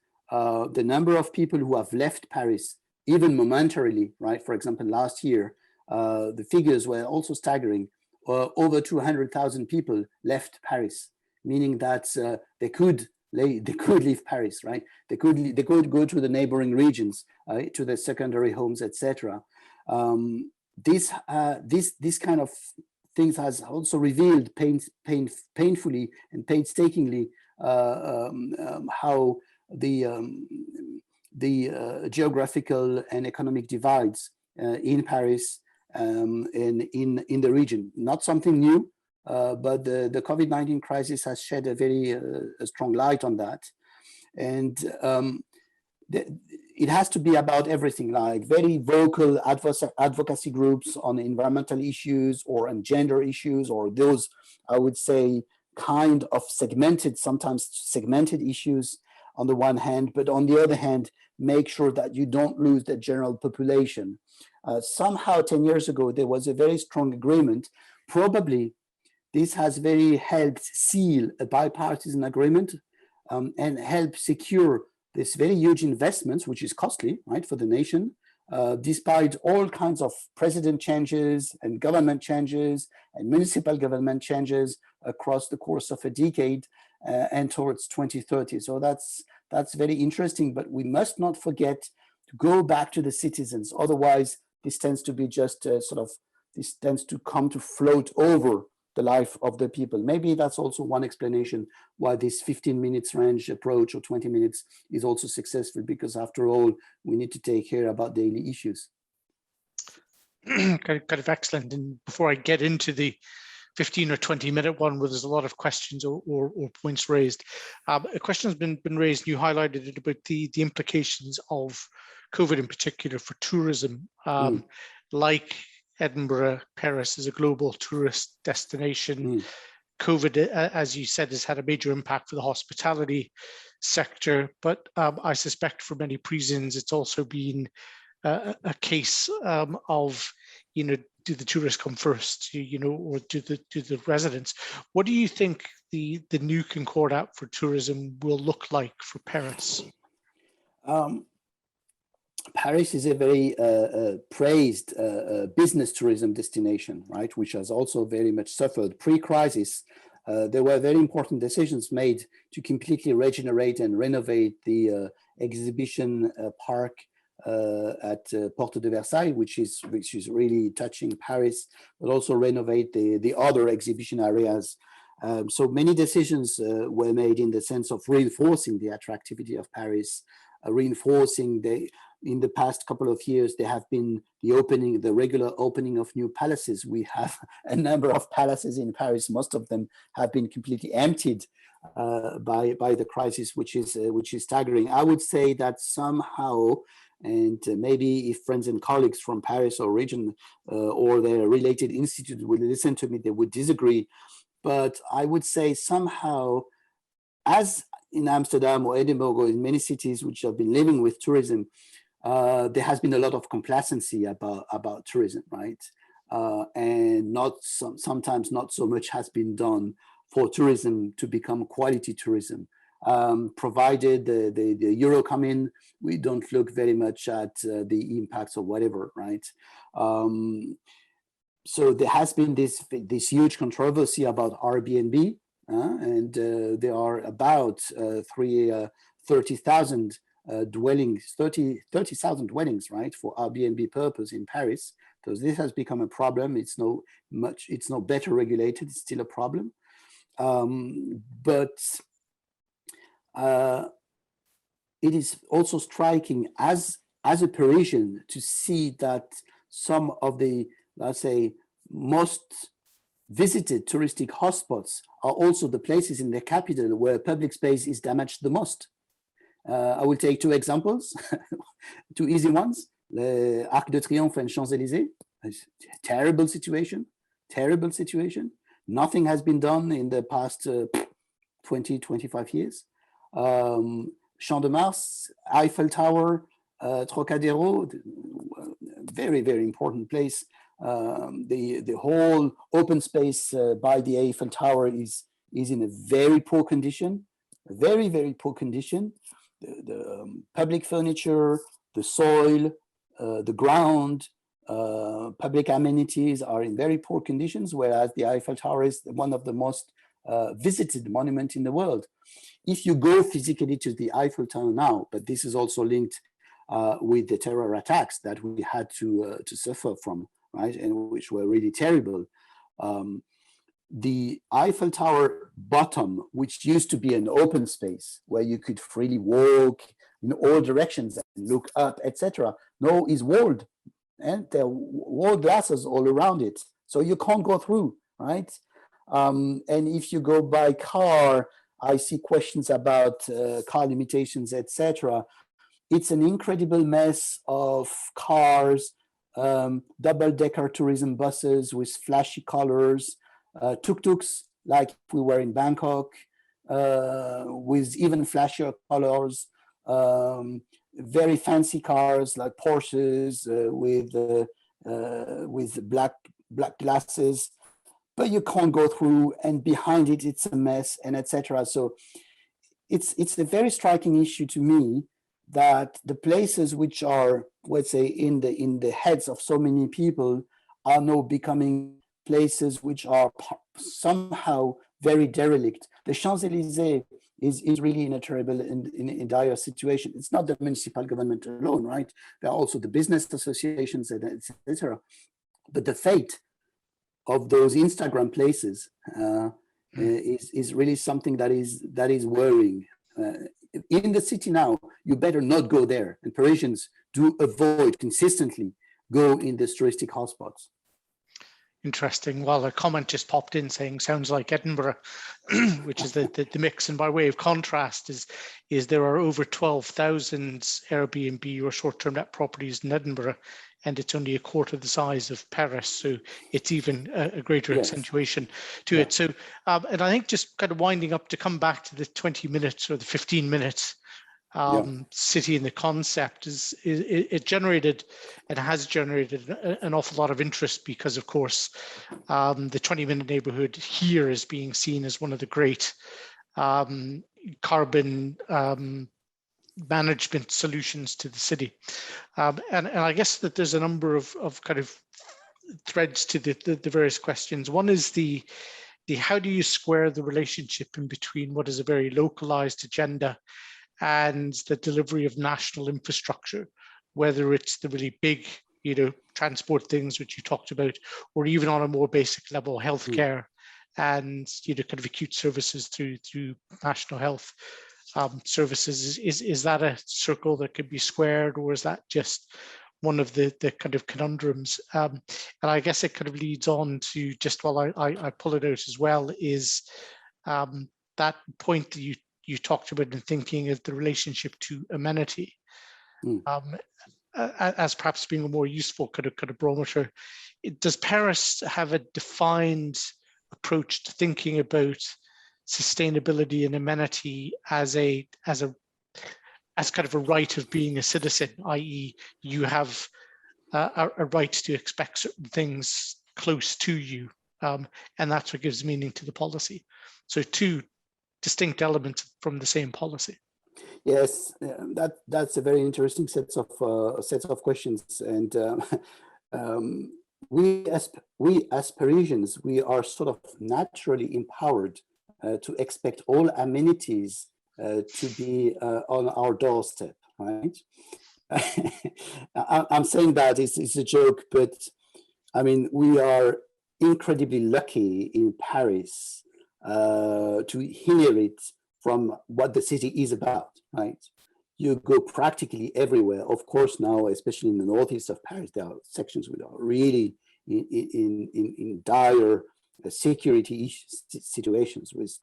the number of people who have left Paris, even momentarily, right? For example, last year, the figures were also staggering. Over 200,000 people left Paris, meaning that they could leave Paris, right? They could go to the neighboring regions, to their secondary homes, etc. This kind of things has also revealed painfully and painstakingly how the geographical and economic divides in Paris and in the region. Not something new, but the COVID-19 crisis has shed a very strong light on that. And it has to be about everything, like very vocal advocacy groups on environmental issues or on gender issues, or those, I would say, kind of sometimes segmented issues on the one hand, but on the other hand, make sure that you don't lose the general population. Somehow 10 years ago, there was a very strong agreement. Probably this has very helped seal a bipartisan agreement and help secure this very huge investments, which is costly, right, for the nation, despite all kinds of president changes and government changes and municipal government changes across the course of a decade and towards 2030. So that's very interesting, but we must not forget to go back to the citizens. Otherwise, this tends to be just this tends to come to float over the life of the people. Maybe that's also one explanation why this 15 minutes range approach or 20 minutes is also successful, because after all, we need to take care about daily issues. Kind of excellent. And before I get into the 15 or 20 minute one where there's a lot of questions or points raised, a question has been raised, and you highlighted it, about the implications of COVID in particular for tourism. Like Edinburgh, Paris is a global tourist destination. COVID, as you said, has had a major impact for the hospitality sector, but I suspect for many Parisians, it's also been a case of, do the tourists come first, or do the residents? What do you think the new Concordat for tourism will look like for Paris? Paris is a very praised business tourism destination, right, which has also very much suffered pre-crisis. There were very important decisions made to completely regenerate and renovate the exhibition park at Porte de Versailles, which is really touching Paris, but also renovate the other exhibition areas. So many decisions were made in the sense of reinforcing the attractivity of Paris, reinforcing in the past couple of years, there have been the regular opening of new palaces. We have a number of palaces in Paris. Most of them have been completely emptied by the crisis, which is staggering. I would say that somehow, and maybe if friends and colleagues from Paris or region or their related institute would listen to me, they would disagree. But I would say somehow, as in Amsterdam or Edinburgh or in many cities which have been living with tourism, there has been a lot of complacency about tourism, right? And sometimes not so much has been done for tourism to become quality tourism. Provided the euro come in, we don't look very much at the impacts or whatever, right? So there has been this huge controversy about Airbnb, and there are about 30,000 dwellings, 30,000 dwellings, right, for Airbnb purpose in Paris. So this has become a problem. It's no better regulated. It's still a problem, but it is also striking as a Parisian to see that some of the, let's say, most visited touristic hotspots are also the places in the capital where public space is damaged the most. I will take two examples, two easy ones. The Arc de Triomphe and Champs-Élysées, terrible situation. Nothing has been done in the past 20, 25 years. Champ de Mars, Eiffel Tower, Trocadero, very, very important place. The whole open space by the Eiffel Tower is in a very poor condition, very, very poor condition. The public furniture, the soil, the ground, public amenities are in very poor conditions, whereas the Eiffel Tower is one of the most visited monuments in the world. If you go physically to the Eiffel Tower now, but this is also linked with the terror attacks that we had to suffer from, right, and which were really terrible. The Eiffel Tower bottom, which used to be an open space where you could freely walk in all directions and look up, etc., now is walled, and there are wall glasses all around it, so you can't go through, right? And if you go by car, I see questions about car limitations, etc. It's an incredible mess of cars, double-decker tourism buses with flashy colors, tuk-tuks like we were in Bangkok, with even flashier colors, very fancy cars like Porsches with black glasses, but you can't go through, and behind it, it's a mess, and etc. So it's a very striking issue to me that the places which are let's say, in the heads of so many people are now becoming places which are somehow very derelict. The Champs-Élysées is really in a terrible, in dire situation. It's not the municipal government alone, right? There are also the business associations, etc. But the fate of those Instagram places is really something that is worrying. In the city now, you better not go there, and Parisians do avoid consistently go in these touristic hotspots. Interesting. Well, a comment just popped in saying sounds like Edinburgh, which is the mix. And by way of contrast, is there are over 12,000 Airbnb or short-term let properties in Edinburgh, and it's only a quarter the size of Paris. So it's even a greater accentuation to it. So, and I think just kind of winding up to come back to the 20 minutes or the 15 minutes city and the concept it generated and has generated an awful lot of interest because, of course, the 20-minute neighborhood here is being seen as one of the great carbon management solutions to the city. And I guess that there's a number of kind of threads to the various questions. One is the how do you square the relationship in between what is a very localized agenda and the delivery of national infrastructure, whether it's the really big, transport things which you talked about, or even on a more basic level, healthcare and kind of acute services through national health services. Is that a circle that could be squared, or is that just one of the kind of conundrums? And I guess it kind of leads on to, just while I pull it out as well, is that point that you talked about in thinking of the relationship to amenity as perhaps being a more useful kind of barometer. Does Paris have a defined approach to thinking about sustainability and amenity as kind of a right of being a citizen, i.e. you have a right to expect certain things close to you, and that's what gives meaning to the policy? So two distinct elements from the same policy. Yes, that's a very interesting sets of questions, and we as Parisians, we are sort of naturally empowered to expect all amenities to be on our doorstep, right? I'm saying that it's a joke, but I mean, we are incredibly lucky in Paris to hear it from what the city is about, right? You go practically everywhere. Of course, now, especially in the northeast of Paris, there are sections which are really in dire security situations with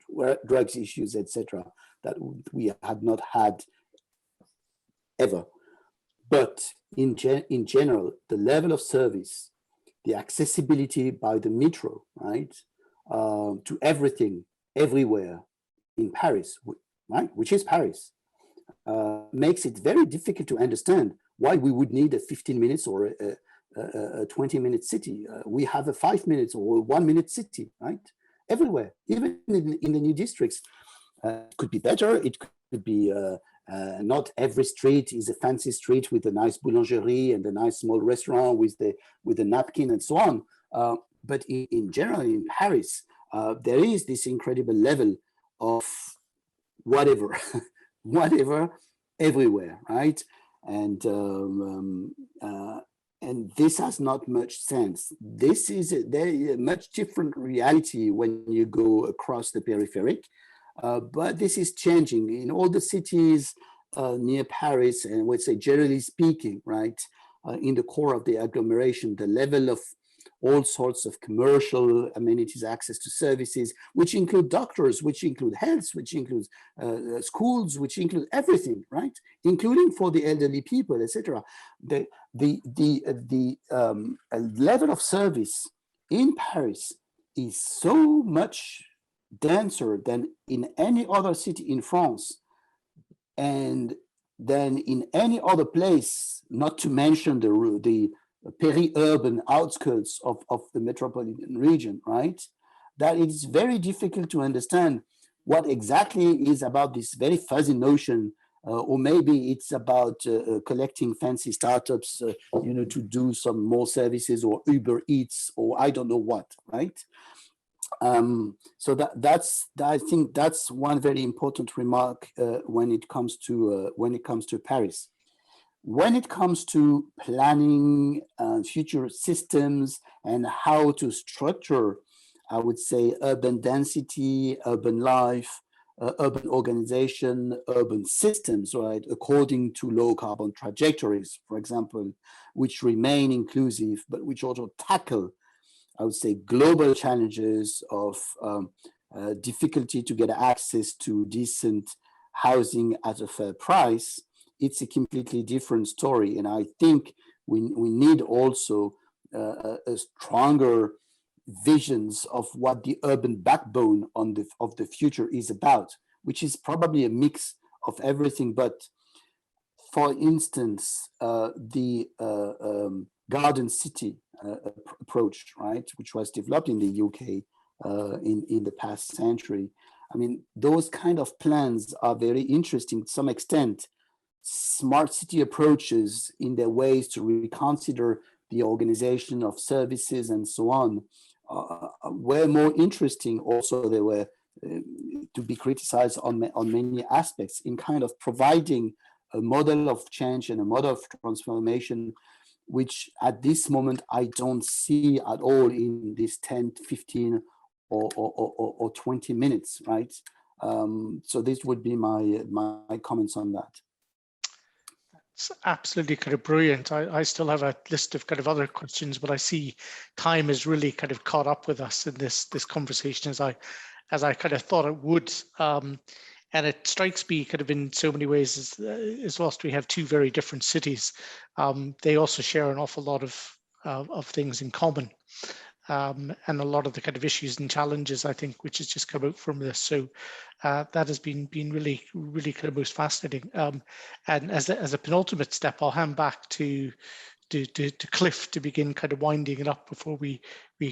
drugs issues, etc., that we had not had ever. But in general, the level of service, the accessibility by the metro, right, to everything, everywhere in Paris, right, which is Paris, makes it very difficult to understand why we would need a 15 minutes or a 20-minute city. We have a 5 minutes or 1 minute city, right? Everywhere, even in the new districts. It could be better. It could be not every street is a fancy street with a nice boulangerie and a nice small restaurant with the napkin and so on. But in general, in Paris, there is this incredible level of whatever, whatever, everywhere, right? And this has not much sense. This is a much different reality when you go across the peripheric, but this is changing in all the cities near Paris, and we'd say generally speaking, right, in the core of the agglomeration, the level of all sorts of commercial amenities, access to services, which include doctors, which include health, which includes schools, which include everything, right? Including for the elderly people, etc. The level of service in Paris is so much denser than in any other city in France, and then in any other place, not to mention the peri-urban outskirts of the metropolitan region, right? That it's very difficult to understand what exactly is about this very fuzzy notion or maybe it's about collecting fancy startups, to do some more services, or Uber Eats, or I don't know what, right? So I think that's one very important remark when it comes to Paris. When it comes to planning future systems and how to structure, I would say, urban density, urban life, urban organization, urban systems, right, according to low carbon trajectories, for example, which remain inclusive, but which also tackle, I would say, global challenges of difficulty to get access to decent housing at a fair price. It's a completely different story. And I think we need also a stronger visions of what the urban backbone of the future is about, which is probably a mix of everything. But for instance, the garden city approach, right, which was developed in the UK in the past century. I mean, those kind of plans are very interesting to some extent. Smart city approaches in their ways to reconsider the organization of services and so on were more interesting. Also, they were to be criticized on many aspects in kind of providing a model of change and a model of transformation, which at this moment I don't see at all in this 10, 15 or 20 minutes, right? So this would be my comments on that. It's absolutely kind of brilliant. I still have a list of kind of other questions, but I see time is really kind of caught up with us in this conversation as I kind of thought it would. And it strikes me kind of in so many ways as whilst we have two very different cities, they also share an awful lot of things in common. And a lot of the kind of issues and challenges, I think, which has just come out from this. So that has been really, really kind of most fascinating. And as a penultimate step, I'll hand back to Cliff to begin kind of winding it up before we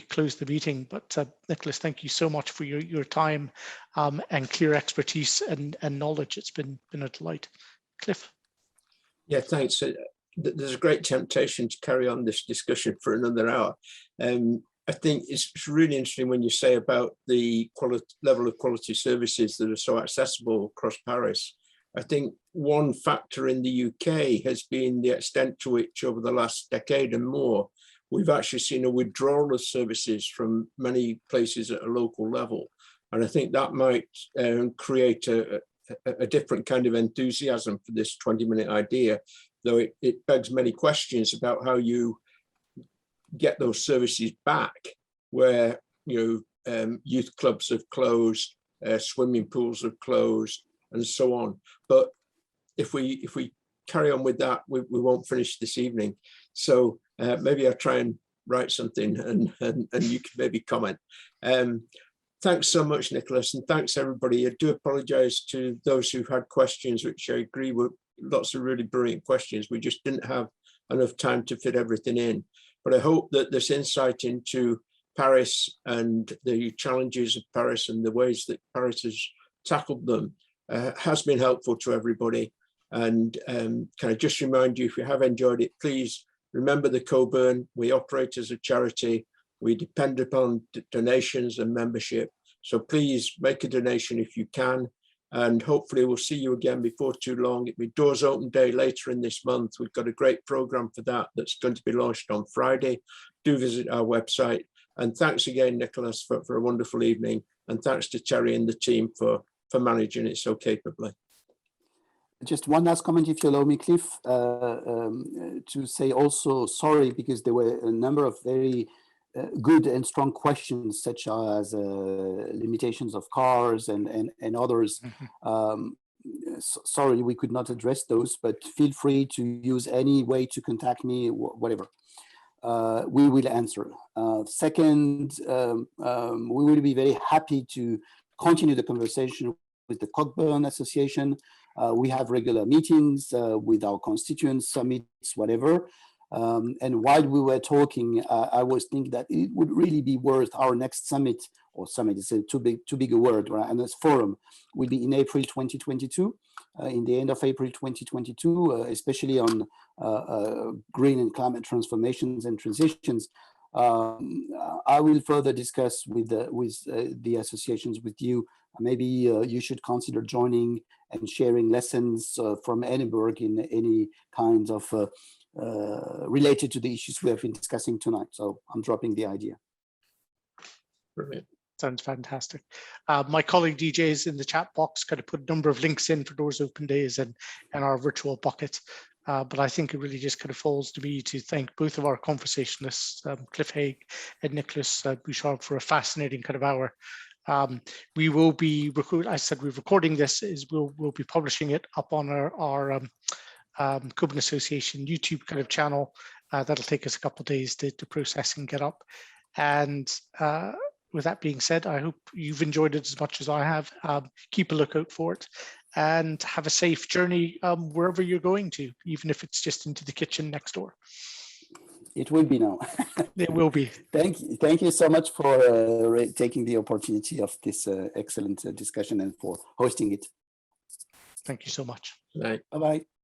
close the meeting. But Nicolas, thank you so much for your time and clear expertise and knowledge. It's been a delight. Cliff. Yeah, thanks. There's a great temptation to carry on this discussion for another hour. I think it's really interesting when you say about the level of quality services that are so accessible across Paris. I think one factor in the UK has been the extent to which over the last decade and more, we've actually seen a withdrawal of services from many places at a local level. And I think that might create a different kind of enthusiasm for this 20-minute idea, though it begs many questions about how you get those services back where youth clubs have closed, swimming pools have closed, and so on. But if we carry on with that, we won't finish this evening. So maybe I'll try and write something and you can maybe comment. Thanks so much, Nicolas, and thanks everybody. I do apologize to those who had questions, which I agree were lots of really brilliant questions. We just didn't have enough time to fit everything in. But I hope that this insight into Paris and the challenges of Paris and the ways that Paris has tackled them has been helpful to everybody. And can I just remind you, if you have enjoyed it, please remember the Cockburn. We operate as a charity. We depend upon donations and membership. So please make a donation if you can. And hopefully we'll see you again before too long. It'll be Doors Open Day later in this month. We've got a great program for that that's going to be launched on Friday. Do visit our website. And thanks again, Nicolas, for a wonderful evening. And thanks to Terry and the team for managing it so capably. Just one last comment, if you allow me, Cliff, to say also sorry, because there were a number of very good and strong questions, such as limitations of cars and others. Sorry, we could not address those, but feel free to use any way to contact me, whatever. We will answer. Second, we will be very happy to continue the conversation with the Cockburn Association. We have regular meetings with our constituents, summits, whatever. And while we were talking, I was thinking that it would really be worth our next summit or summit, it's too big a word, right? And this forum will be in April 2022, in the end of April 2022, especially on green and climate transformations and transitions. I will further discuss with the associations with you. Maybe you should consider joining and sharing lessons from Edinburgh in any kinds of related to the issues we have been discussing tonight. So I'm dropping the idea. Brilliant. Sounds fantastic. My colleague DJ is in the chat box, kind of put a number of links in for those open days and our virtual bucket. But I think it really just kind of falls to me to thank both of our conversationalists, Cliff Hague and Nicolas Buchoud, for a fascinating kind of hour. We will be, I said we're recording this, we'll be publishing it up on our Cockburn Association YouTube kind of channel. That'll take us a couple of days to process and get up. And with that being said, I hope you've enjoyed it as much as I have. Keep a lookout for it and have a safe journey wherever you're going to, even if it's just into the kitchen next door. It will be now. It will be. Thank you so much for taking the opportunity of this excellent discussion and for hosting it. Thank you so much. Right. Bye-bye.